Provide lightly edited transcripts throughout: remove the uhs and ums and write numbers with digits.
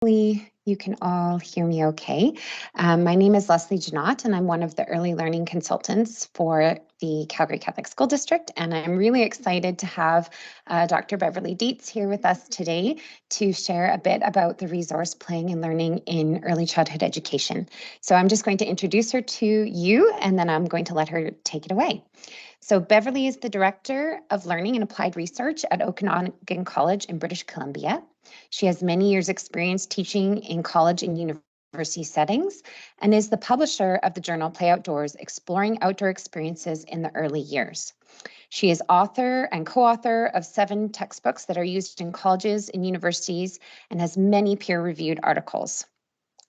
Hopefully you can all hear me okay. My name is Leslie Janot, and I'm one of the early learning consultants for the Calgary Catholic School District. And I'm really excited to have Dr. Beverly Dietz here with us today to share a bit about the resource playing and learning in early childhood education. So I'm just going to introduce her to you, and then I'm going to let her take it away. So Beverly is the Director of Learning and Applied Research at Okanagan College in British Columbia. She has many years' experience teaching in college and university settings and is the publisher of the journal Play Outdoors, Exploring Outdoor Experiences in the Early Years. She is author and co-author of 7 textbooks that are used in colleges and universities and has many peer-reviewed articles.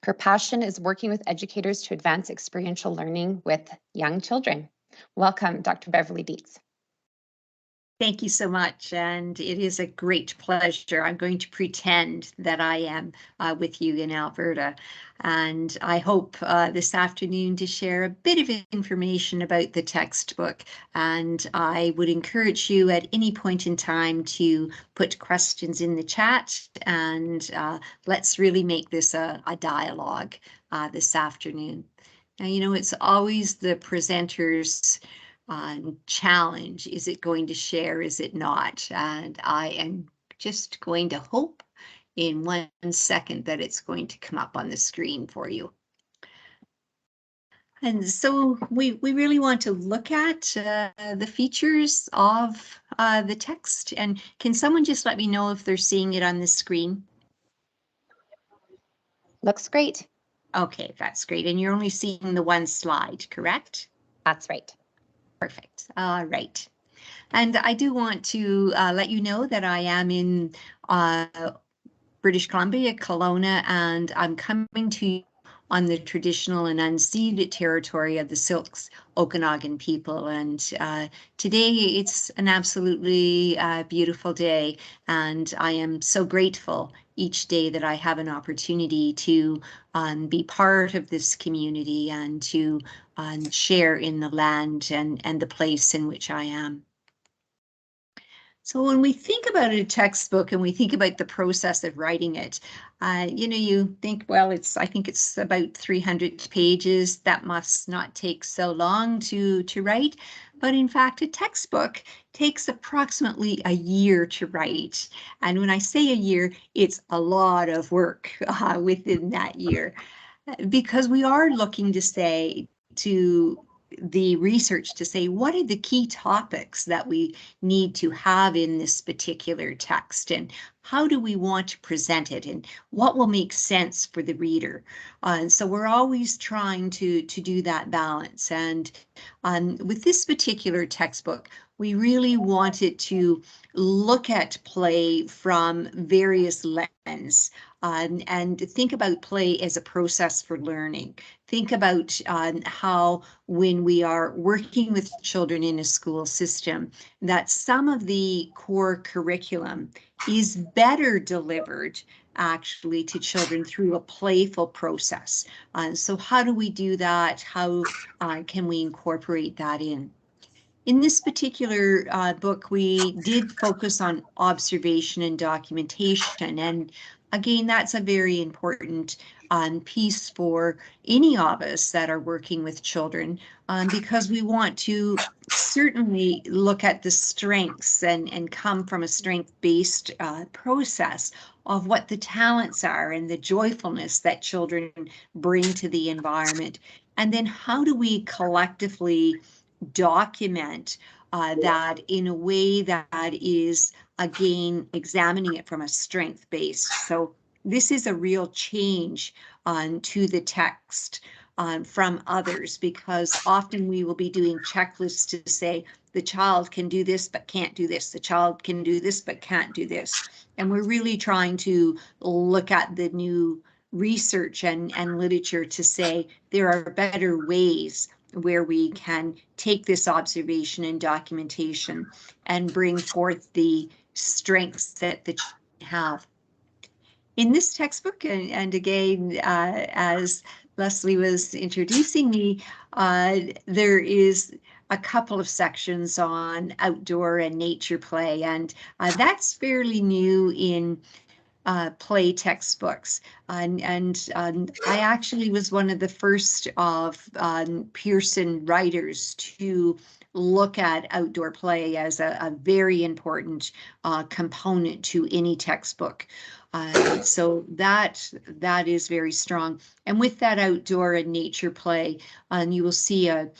Her passion is working with educators to advance experiential learning with young children. Welcome, Dr. Beverly Dietz. Thank you so much, and it is a great pleasure. I'm going to pretend that I am with you in Alberta, and I hope this afternoon to share a bit of information about the textbook, and I would encourage you at any point in time to put questions in the chat, and let's really make this a dialogue this afternoon. Now, you know, it's always the presenters' challenge. Is it going to share? Is it not? And I am just going to hope in 1 second that it's going to come up on the screen for you. And so we really want to look at the features of the text. And can someone just let me know if they're seeing it on the screen? Looks great. Okay, that's great. And you're only seeing the one slide, correct? That's right. Perfect. All right. And I do want to let you know that I am in British Columbia, Kelowna, and I'm coming to you on the traditional and unceded territory of the Syilx Okanagan people. And today it's an absolutely beautiful day, and I am so grateful each day that I have an opportunity to be part of this community and to share in the land and the place in which I am. So when we think about a textbook and we think about the process of writing it, you know, you think, well, I think it's about 300 pages. That must not take so long to write. But in fact, a textbook takes approximately a year to write. And when I say a year, it's a lot of work within that year, because we are looking to the research to say, what are the key topics that we need to have in this particular text, and how do we want to present it, and what will make sense for the reader? So we're always trying to do that balance. And with this particular textbook, we really wanted to look at play from various lenses and think about play as a process for learning. Think about how when we are working with children in a school system, that some of the core curriculum is better delivered actually to children through a playful process. So how do we do that? How can we incorporate that in? In this particular book, we did focus on observation and documentation. And again, that's a very important piece for any of us that are working with children, because we want to certainly look at the strengths and come from a strength-based process of what the talents are and the joyfulness that children bring to the environment. And then how do we collectively document that in a way that is, again, examining it from a strength base. So this is a real change to the text from others, because often we will be doing checklists to say the child can do this but can't do this, the child can do this but can't do this. And we're really trying to look at the new research and literature to say there are better ways where we can take this observation and documentation and bring forth the strengths that the children have. In this textbook, and again, as Leslie was introducing me, there is a couple of sections on outdoor and nature play, and that's fairly new in play textbooks. And I actually was one of the first of Pearson writers to look at outdoor play as a very important component to any textbook. So that is very strong. And with that outdoor and nature play, you will see a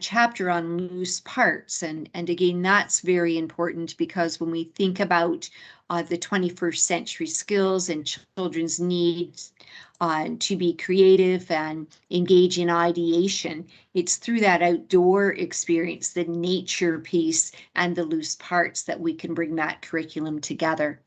chapter on loose parts. And again, that's very important because when we think about the 21st century skills and children's needs to be creative and engage in ideation, it's through that outdoor experience, the nature piece and the loose parts, that we can bring that curriculum together.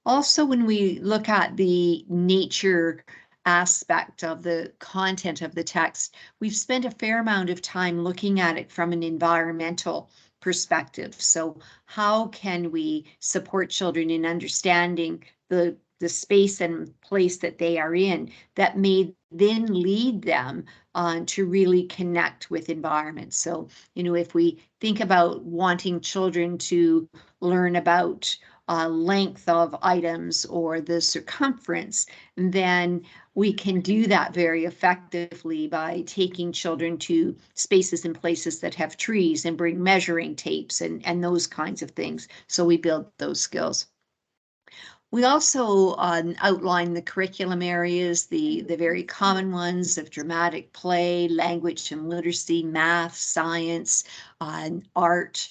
Also, when we look at the nature aspect of the content of the text, we've spent a fair amount of time looking at it from an environmental perspective. So how can we support children in understanding the space and place that they are in, that may then lead them to really connect with environment? So, if we think about wanting children to learn about length of items or the circumference, then we can do that very effectively by taking children to spaces and places that have trees and bring measuring tapes and those kinds of things. So we build those skills. We also outline the curriculum areas, the very common ones of dramatic play, language and literacy, math, science, art.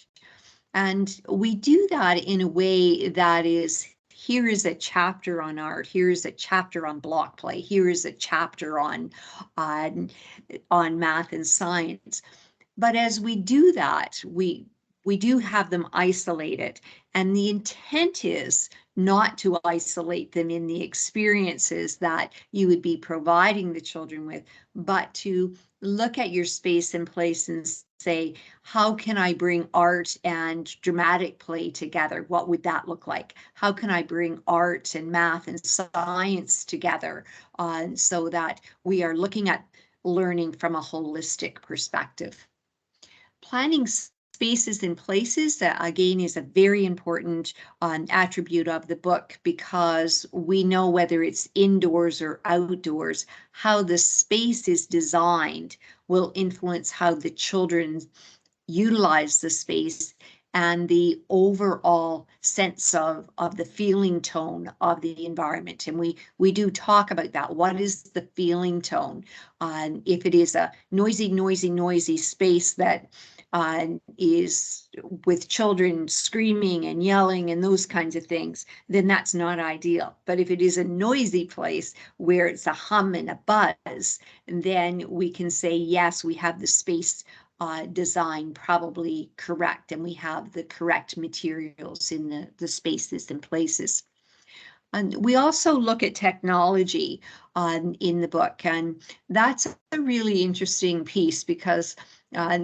And we do that in a way that is, here is a chapter on art, here is a chapter on block play, here is a chapter on math and science. But as we do that, we do have them isolated. And the intent is not to isolate them in the experiences that you would be providing the children with, but to look at your space and place and say, how can I bring art and dramatic play together? What would that look like? How can I bring art and math and science together so that we are looking at learning from a holistic perspective? Planning spaces and places, that again is a very important attribute of the book, because we know whether it's indoors or outdoors, how the space is designed will influence how the children utilize the space and the overall sense of the feeling tone of the environment. And we do talk about that. What is the feeling tone? If it is a noisy space that is with children screaming and yelling and those kinds of things, then that's not ideal. But if it is a noisy place where it's a hum and a buzz, then we can say, yes, we have the space design probably correct, and we have the correct materials in the spaces and places. And we also look at technology in the book, and that's a really interesting piece, because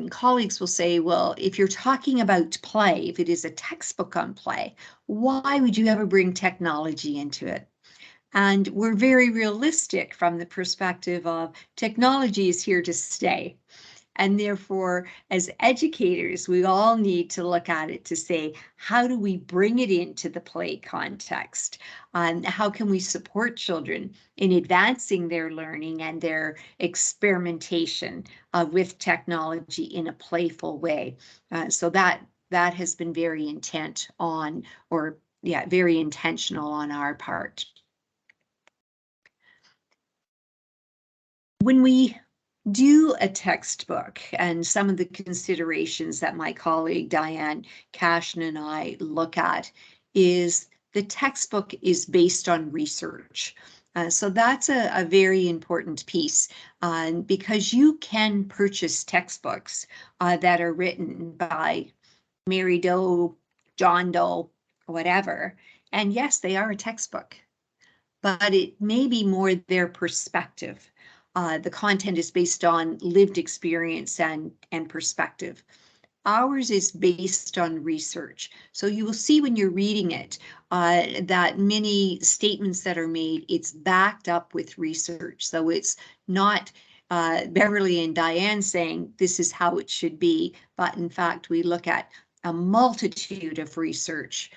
colleagues will say, well, if you're talking about play, if it is a textbook on play, why would you ever bring technology into it? And we're very realistic from the perspective of technology is here to stay. And therefore, as educators, we all need to look at it to say, how do we bring it into the play context? How can we support children in advancing their learning and their experimentation with technology in a playful way? So that has been very intent on, or very intentional on our part. When we do a textbook, and some of the considerations that my colleague Diane Cashin and I look at is the textbook is based on research. So that's a very important piece, because you can purchase textbooks that are written by Mary Doe, John Doe, whatever. And yes, they are a textbook, but it may be more their perspective. The content is based on lived experience and perspective. Ours is based on research. So you will see when you're reading it that many statements that are made, it's backed up with research. So it's not Beverly and Diane saying this is how it should be, but in fact, we look at a multitude of research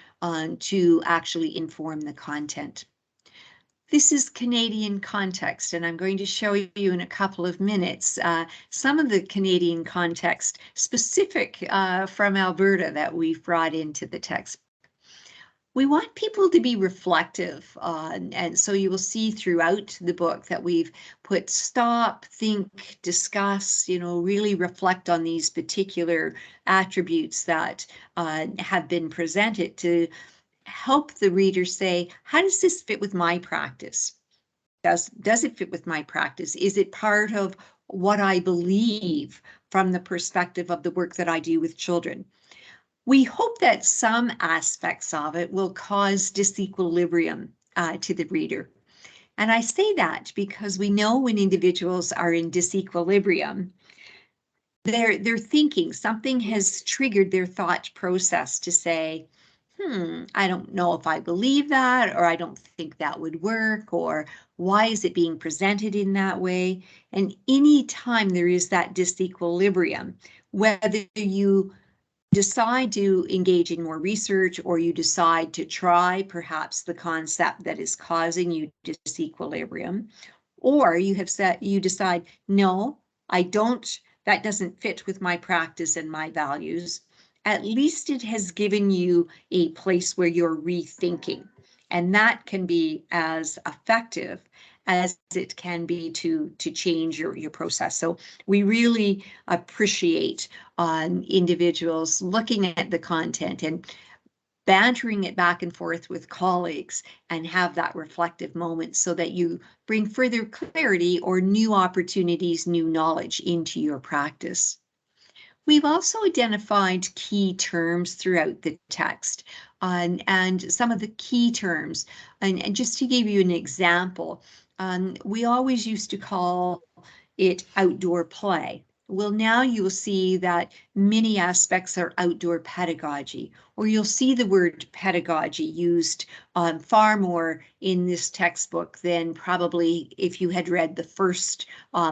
to actually inform the content. This is Canadian context, and I'm going to show you in a couple of minutes some of the Canadian context specific from Alberta that we've brought into the text. We want people to be reflective, and so you will see throughout the book that we've put stop, think, discuss, really reflect on these particular attributes that have been presented to help the reader say, how does this fit with my practice? Does it fit with my practice? Is it part of what I believe from the perspective of the work that I do with children? We hope that some aspects of it will cause disequilibrium to the reader. And I say that because we know when individuals are in disequilibrium, they're thinking, something has triggered their thought process to say, I don't know if I believe that, or I don't think that would work, or why is it being presented in that way? And anytime there is that disequilibrium, whether you decide to engage in more research or you decide to try perhaps the concept that is causing you disequilibrium, or you decide, no, I don't, that doesn't fit with my practice and my values, at least it has given you a place where you're rethinking. And that can be as effective as it can be to change your process. So we really appreciate individuals looking at the content and bantering it back and forth with colleagues and have that reflective moment so that you bring further clarity or new opportunities, new knowledge into your practice. We've also identified key terms throughout the text and some of the key terms. And just to give you an example, we always used to call it outdoor play. Well, now you will see that many aspects are outdoor pedagogy, or you'll see the word pedagogy used far more in this textbook than probably if you had read the first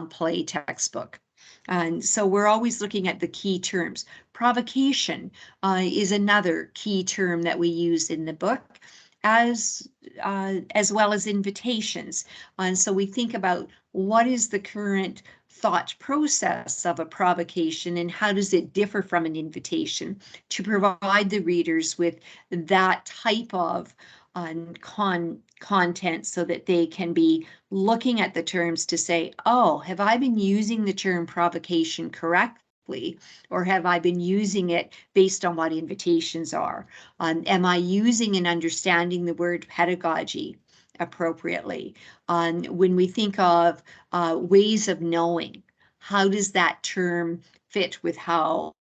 play textbook. And so we're always looking at the key terms. Provocation is another key term that we use in the book, as well as invitations. And so we think about what is the current thought process of a provocation and how does it differ from an invitation to provide the readers with that type of content so that they can be looking at the terms to say, oh, have I been using the term provocation correctly? Or have I been using it based on what invitations are? Am I using and understanding the word pedagogy appropriately? When we think of ways of knowing, how does that term fit with how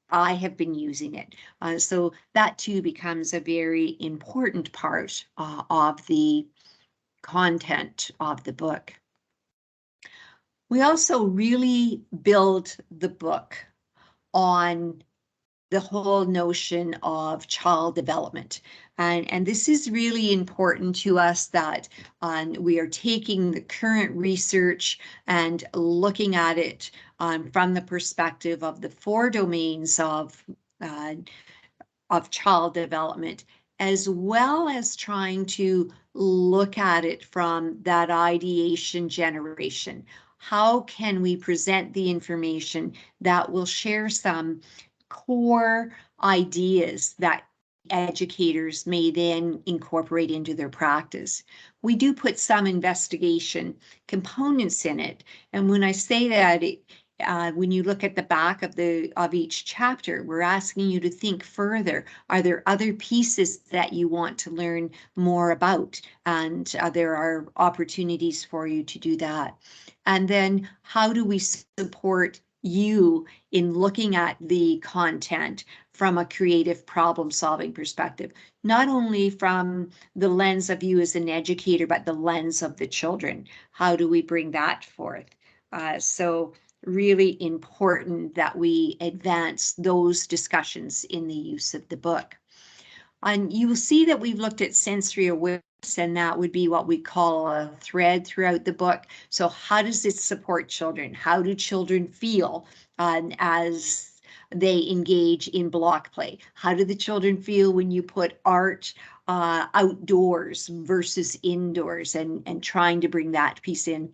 I have been using it? So that too becomes a very important part of the content of the book. We also really build the book on the whole notion of child development. And this is really important to us that we are taking the current research and looking at it from the perspective of the 4 domains of child development, as well as trying to look at it from that ideation generation. How can we present the information that will share some core ideas that educators may then incorporate into their practice? We do put some investigation components in it. And when I say that, when you look at the back of each chapter, we're asking you to think further. Are there other pieces that you want to learn more about? And there are opportunities for you to do that. And then how do we support you in looking at the content from a creative problem-solving perspective, not only from the lens of you as an educator, but the lens of the children? How do we bring that forth? So really important that we advance those discussions in the use of the book. And you will see that we've looked at sensory awareness, and that would be what we call a thread throughout the book. So how does it support children? How do children feel as they engage in block play? How do the children feel when you put art outdoors versus indoors, and trying to bring that piece in?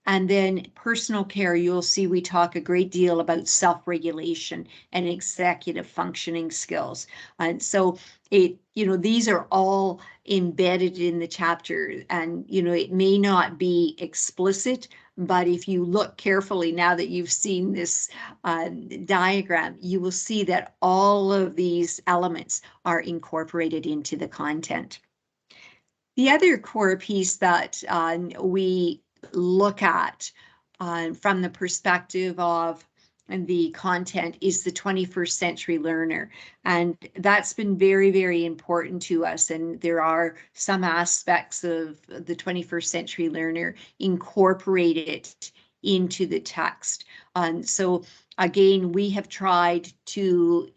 And then personal care, you'll see we talk a great deal about self-regulation and executive functioning skills. And so these are all embedded in the chapter, and, it may not be explicit, but if you look carefully now that you've seen this diagram, you will see that all of these elements are incorporated into the content. The other core piece that we look at from the perspective of the content is the 21st century learner. And that's been very, very important to us. And there are some aspects of the 21st century learner incorporated into the text. So again, we have tried to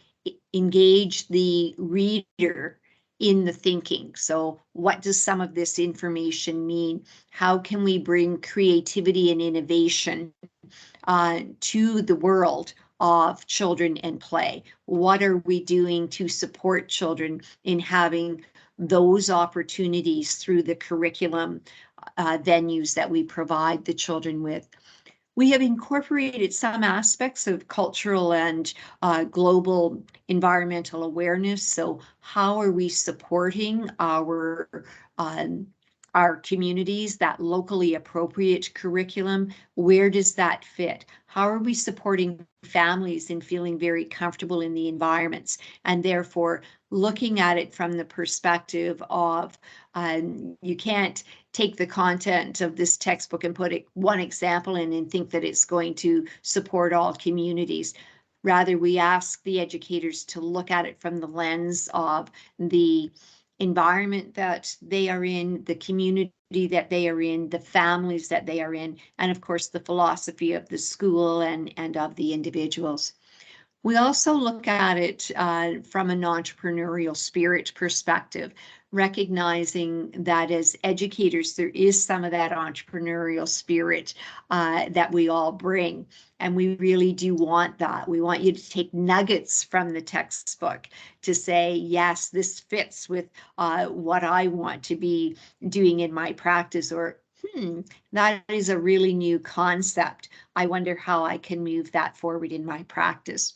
engage the reader in the thinking. So what does some of this information mean? How can we bring creativity and innovation to the world of children and play? What are we doing to support children in having those opportunities through the curriculum venues that we provide the children with? We have incorporated some aspects of cultural and global environmental awareness. So how are we supporting our communities, that locally appropriate curriculum? Where does that fit? How are we supporting families in feeling very comfortable in the environments, and therefore looking at it from the perspective of you can't take the content of this textbook and put one example in and think that it's going to support all communities. Rather, we ask the educators to look at it from the lens of the environment that they are in, the community that they are in, the families that they are in, and of course the philosophy of the school and of the individuals. We also look at it from an entrepreneurial spirit perspective, recognizing that as educators, there is some of that entrepreneurial spirit that we all bring. And we really do want that. We want you to take nuggets from the textbook to say, yes, this fits with what I want to be doing in my practice, or that is a really new concept. I wonder how I can move that forward in my practice.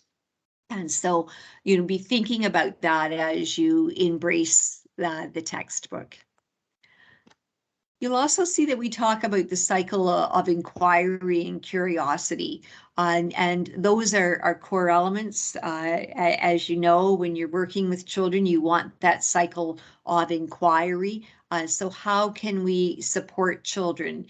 And so, be thinking about that as you embrace the textbook. You'll also see that we talk about the cycle of inquiry and curiosity, and those are core elements. As you know, when you're working with children, you want that cycle of inquiry. So how can we support children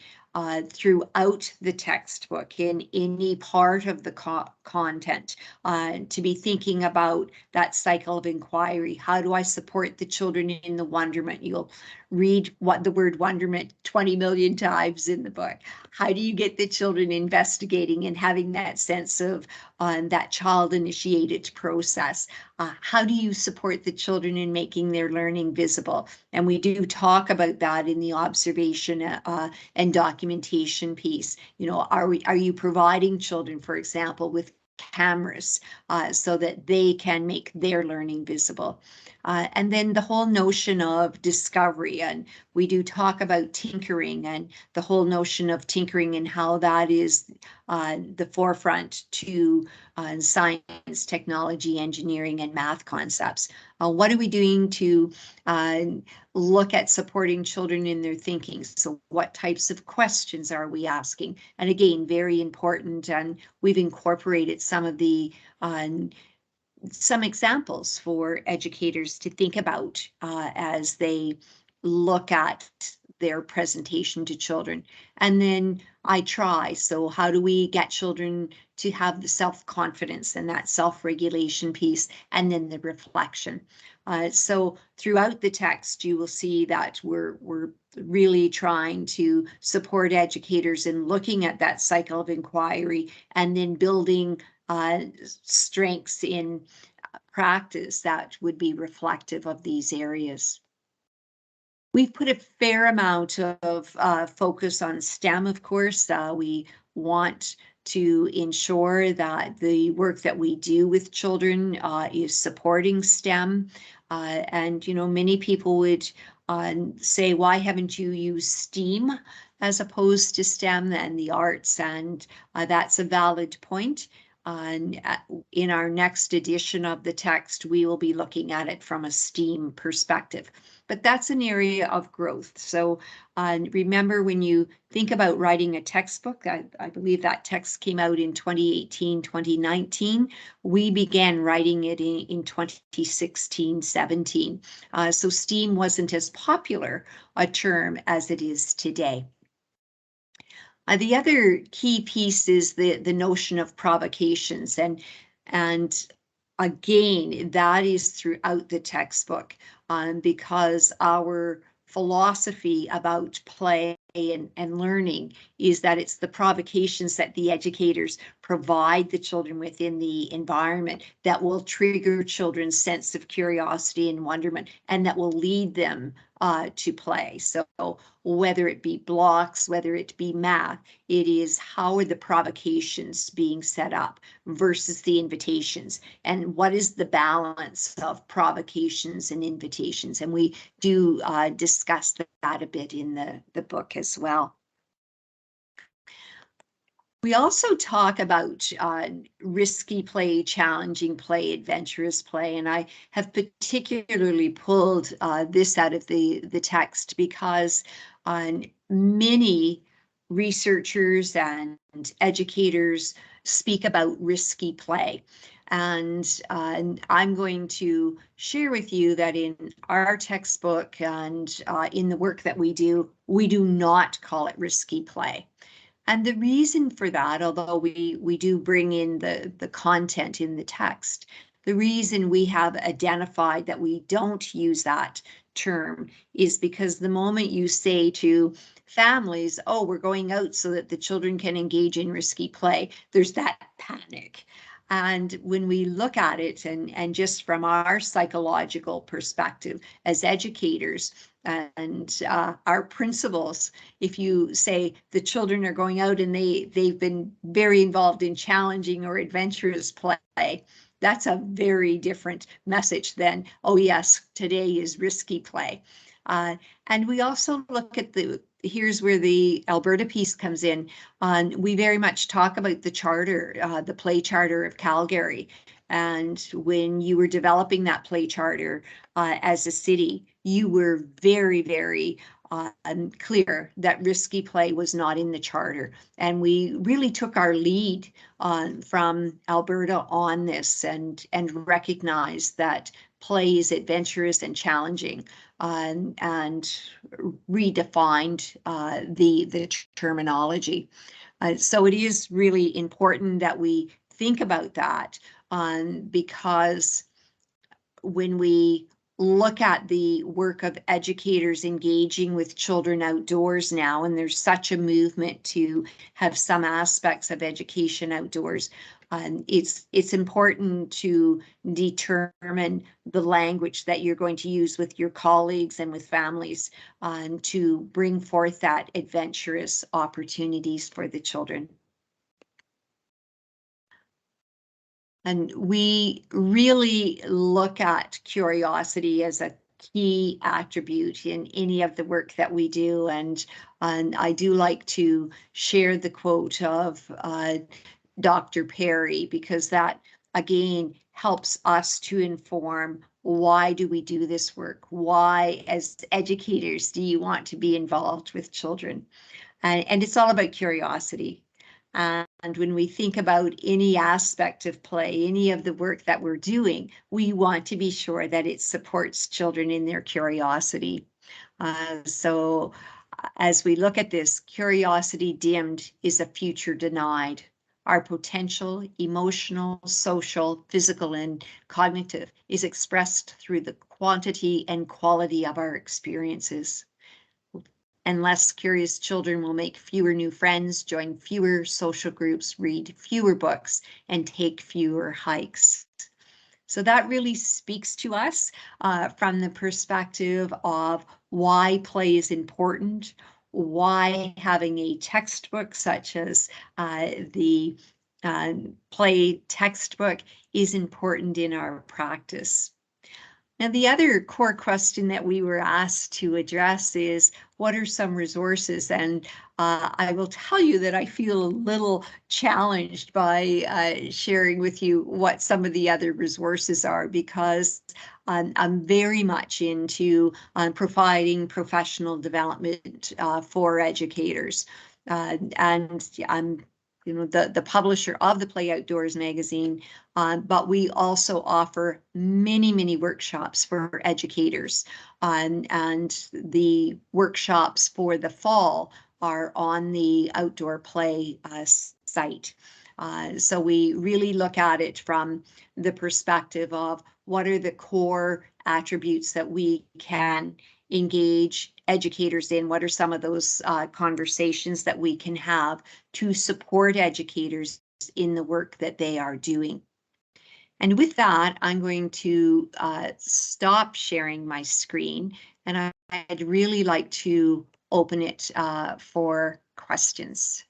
throughout the textbook in any part of the content, to be thinking about that cycle of inquiry? How do I support the children in the wonderment? You'll read the word wonderment 20 million times in the book. How do you get the children investigating and having that sense of that child-initiated process? How do you support the children in making their learning visible? And we do talk about that in the observation and documentation piece. Are you providing children, for example, with cameras so that they can make their learning visible? And then the whole notion of discovery, and we do talk about tinkering and the whole notion of tinkering and how that is the forefront to science, technology, engineering, and math concepts. What are we doing to look at supporting children in their thinking? So what types of questions are we asking? And again, very important, and we've incorporated some of the some examples for educators to think about as they look at their presentation to children. And then I try. So how do we get children to have the self-confidence and that self-regulation piece, and then the reflection? So throughout the text, you will see that we're really trying to support educators in looking at that cycle of inquiry, and then building strengths in practice that would be reflective of these areas. We've put a fair amount of focus on STEM, of course. We want to ensure that the work that we do with children is supporting STEM. And, you know, many people would say, why haven't you used STEAM as opposed to STEM and the arts? And that's a valid point. In our next edition of the text, we will be looking at it from a STEAM perspective. But that's an area of growth. So remember, when you think about writing a textbook, I believe that text came out in 2018, 2019. We began writing it in 2016, 17. So STEAM wasn't as popular a term as it is today. The other key piece is the notion of provocations, and again, that is throughout the textbook, because our philosophy about play and learning is that it's the provocations that the educators provide the children within the environment that will trigger children's sense of curiosity and wonderment, and that will lead them to play. So whether it be blocks, whether it be math, it is how are the provocations being set up versus the invitations, and what is the balance of provocations and invitations. And we do discuss that a bit in the book as well. We also talk about risky play, challenging play, adventurous play, and I have particularly pulled this out of the text because many researchers and educators speak about risky play. And I'm going to share with you that in our textbook and in the work that we do not call it risky play. And the reason for that, although we do bring in the content in the text, the reason we have identified that we don't use that term is because the moment you say to families, oh, we're going out so that the children can engage in risky play, there's that panic. And when we look at it, and just from our psychological perspective as educators and our principals, if you say the children are going out and they've been very involved in challenging or adventurous play, that's a very different message than, oh yes, today is risky play. And we also look at here's where the Alberta piece comes in. We very much talk about the charter, the play charter of Calgary. And when you were developing that play charter as a city, you were very, very clear that risky play was not in the charter. And we really took our lead from Alberta on this and recognized that play is adventurous and challenging, and redefined the terminology. So it is really important that we think about that, because when we look at the work of educators engaging with children outdoors now, and there's such a movement to have some aspects of education outdoors, it's important to determine the language that you're going to use with your colleagues and with families to bring forth that adventurous opportunities for the children. And we really look at curiosity as a key attribute in any of the work that we do. And I do like to share the quote of Dr. Perry, because that, again, helps us to inform why do we do this work? Why, as educators, do you want to be involved with children? And it's all about curiosity. And when we think about any aspect of play, any of the work that we're doing, we want to be sure that it supports children in their curiosity. So as we look at this, curiosity dimmed is a future denied. Our potential, emotional, social, physical, and cognitive is expressed through the quantity and quality of our experiences. And less curious children will make fewer new friends, join fewer social groups, read fewer books, and take fewer hikes. So that really speaks to us from the perspective of why play is important, why having a textbook such as the play textbook is important in our practice. Now, the other core question that we were asked to address is, what are some resources? And I will tell you that I feel a little challenged by sharing with you what some of the other resources are, because I'm very much into providing professional development for educators. And I'm the publisher of the Play Outdoors magazine, but we also offer many workshops for educators. And the workshops for the fall are on the Outdoor Play site. So we really look at it from the perspective of what are the core attributes that we can engage educators in, what are some of those conversations that we can have to support educators in the work that they are doing. And with that, I'm going to stop sharing my screen, and I'd really like to open it for questions.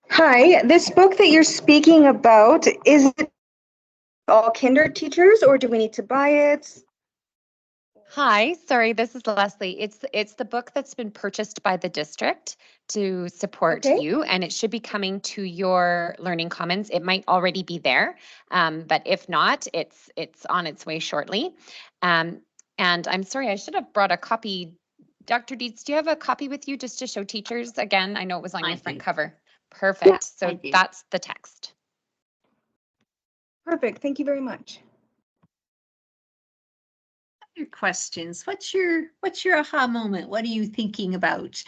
Hi, this book that you're speaking about, is it all kinder teachers, or do we need to buy it? Hi, sorry, this is Leslie. It's the book that's been purchased by the district to support Okay. you, and it should be coming to your Learning Commons. It might already be there, but if not, it's on its way shortly. And I'm sorry, I should have brought a copy. Dr. Dietz, do you have a copy with you just to show teachers again? I know it was on your front cover. Perfect. Yeah, So that's the text. Perfect. Thank you very much. Other questions? What's your aha moment? What are you thinking about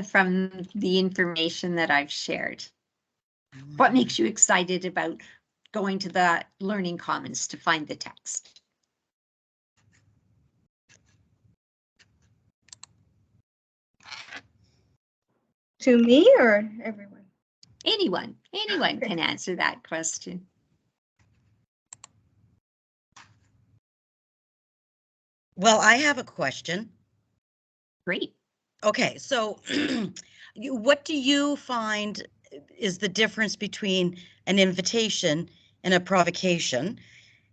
from the information that I've shared? What makes you excited about going to the Learning Commons to find the text? To me or everyone? Anyone can answer that question. Well, I have a question. Great. Okay, so what do you find is the difference between an invitation and a provocation?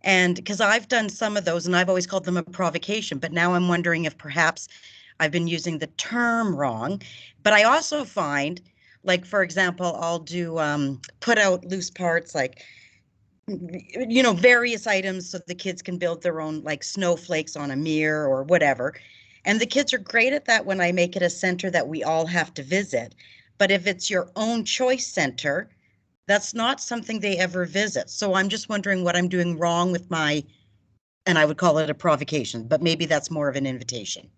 And because I've done some of those and I've always called them a provocation, but now I'm wondering if perhaps I've been using the term wrong. But I also find, like, for example, I'll do put out loose parts, like, various items so the kids can build their own, like, snowflakes on a mirror or whatever. And the kids are great at that when I make it a center that we all have to visit. But if it's your own choice center, that's not something they ever visit. So I'm just wondering what I'm doing wrong with my, and I would call it a provocation, but maybe that's more of an invitation.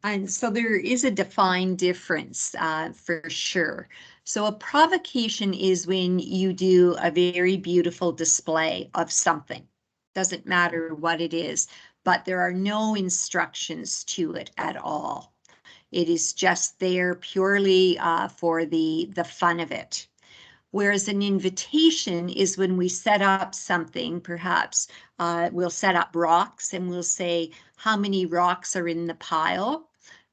And so there is a defined difference for sure. So a provocation is when you do a very beautiful display of something. Doesn't matter what it is, but there are no instructions to it at all. It is just there purely for the fun of it. Whereas an invitation is when we set up something, perhaps we'll set up rocks and we'll say how many rocks are in the pile.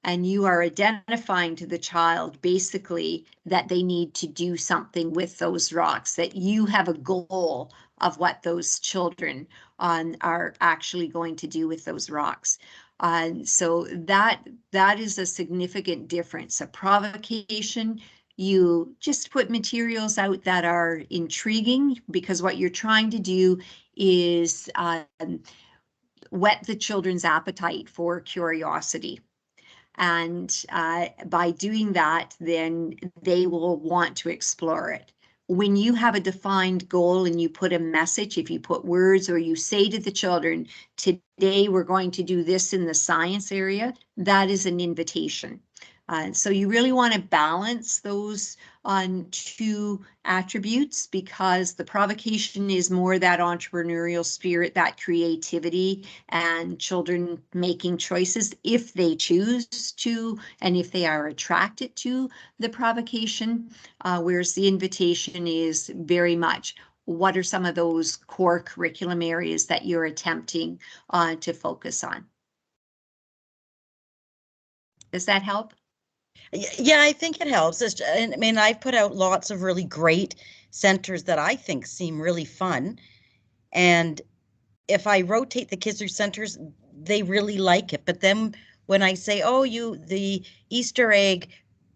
And you are identifying to the child basically that they need to do something with those rocks, that you have a goal of what those children are actually going to do with those rocks. So that is a significant difference. A provocation, you just put materials out that are intriguing, because what you're trying to do is whet the children's appetite for curiosity. And by doing that, then they will want to explore it. When you have a defined goal and you put a message, if you put words or you say to the children, today we're going to do this in the science area, that is an invitation. So you really want to balance those on two attributes, because the provocation is more that entrepreneurial spirit, that creativity, and children making choices if they choose to, and if they are attracted to the provocation, whereas the invitation is very much, what are some of those core curriculum areas that you're attempting to focus on. Does that help? Yeah, I think it helps. I mean, I've put out lots of really great centers that I think seem really fun. And if I rotate the kids through centers, they really like it. But then when I say, oh, the Easter egg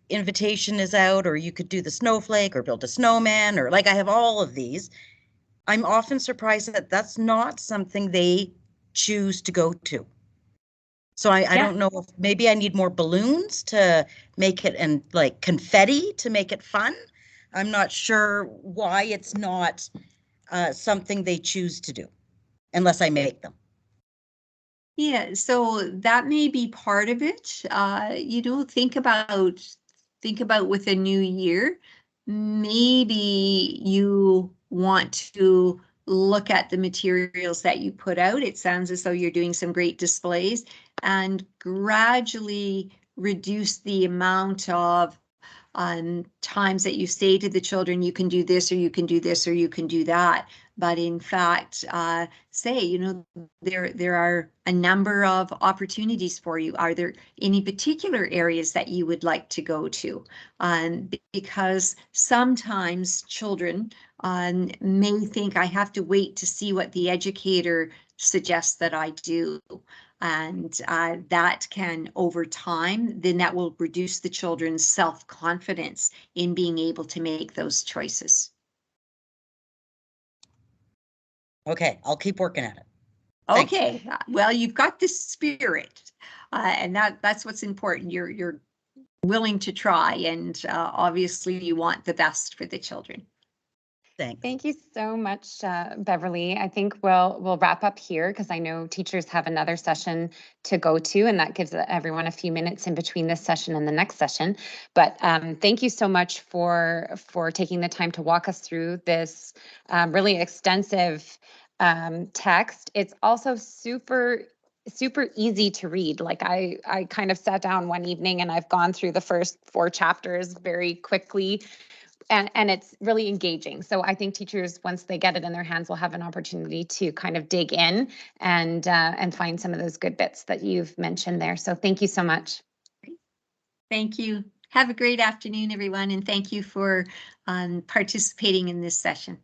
invitation is out, or you could do the snowflake or build a snowman, or like I have all of these, I'm often surprised that that's not something they choose to go to. So I don't know if maybe I need more balloons to make it, and like confetti to make it fun. I'm not sure why it's not something they choose to do unless I make them. Yeah, so that may be part of it. You know, think about with a new year, maybe you want to look at the materials that you put out. It sounds as though you're doing some great displays, and gradually reduce the amount of times that you say to the children, you can do this, or you can do this, or you can do that. But in fact, say, you know, there are a number of opportunities for you. Are there any particular areas that you would like to go to? Because sometimes children may think, I have to wait to see what the educator suggests that I do. And that can, over time, then that will reduce the children's self-confidence in being able to make those choices. Okay, I'll keep working at it. Okay, well, you've got this spirit, and that's what's important. You're willing to try, and obviously you want the best for the children. Thanks. Thank you so much, Beverly. I think we'll wrap up here because I know teachers have another session to go to, and that gives everyone a few minutes in between this session and the next session. But thank you so much for taking the time to walk us through this really extensive text. It's also super easy to read. Like I kind of sat down one evening and I've gone through the first 4 chapters very quickly. And it's really engaging. So I think teachers, once they get it in their hands, will have an opportunity to kind of dig in and find some of those good bits that you've mentioned there. So thank you so much. Thank you. Have a great afternoon, everyone, and thank you for participating in this session.